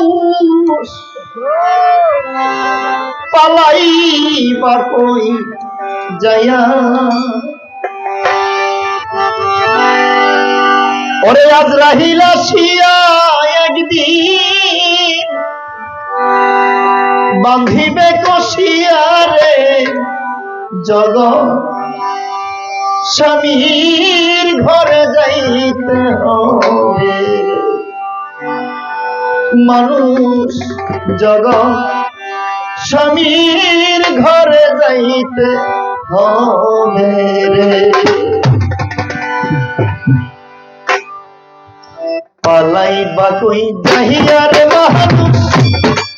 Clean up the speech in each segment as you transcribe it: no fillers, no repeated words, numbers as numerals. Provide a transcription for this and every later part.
মানুষ পালাইবা কই যাইয়া ওরে আজরাইল আসিয়া একদিন বাঁধিবে কষিয়া রে জগৎ স্বামীর ঘরে যাইতে হবে মানুষ জগৎ স্বামীর ঘরে যাইতে হবে রে পালাইবা কই যাইয়া রে মানুষ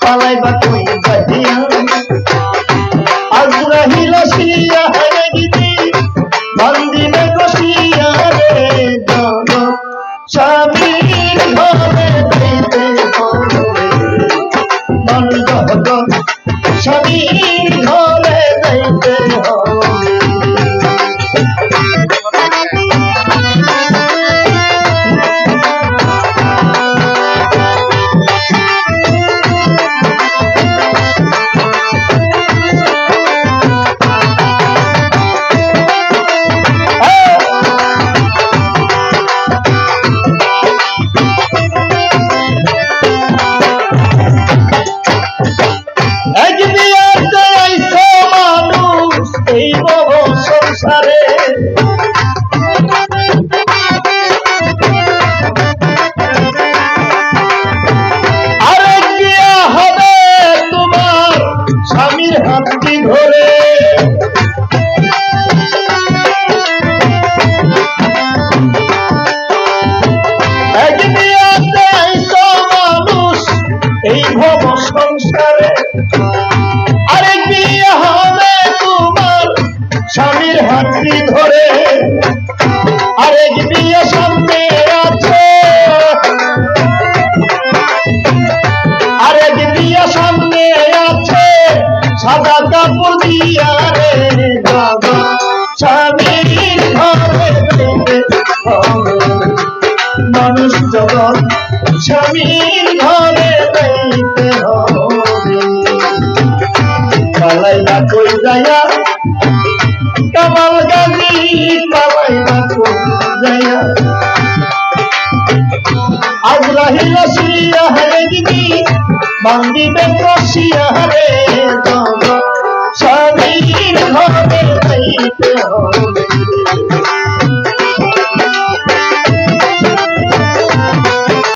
পালাইবা কই যাইয়া আজরাইল আসিয়া একদিন বাঁধিবে কষিয়া রে জগৎ স্বামীর ঘরে যাইতে হবে মানুষ জগৎ স্বামীর ঘরে যাইতে হবে সংসারে আরে বিয়া হবে তোমার স্বামীর হাতটি ধরে এক বিয়াতে আইছো মানুষ এই ভব সংসারে আরেক বিয়া হবে তোমার স্বামীর হাতটি ধরে আরেক বিয়ে সামনে আছে আরেক বিয়ে সামনে আছে সাদা কাপড় দিয়া রে বাবা স্বামীর ঘরে যাইতে হবে মানুষ জগৎ স্বামীর ঘরে যাইতে হবে পালাইবা কই যাইয়া কামাল গাজী পালাইবা কই যাইয়া আজরাইল আসিয়া একদিন বাঁধিবে কষিয়া রে জগৎ স্বামীর ঘরে যাইতে হবে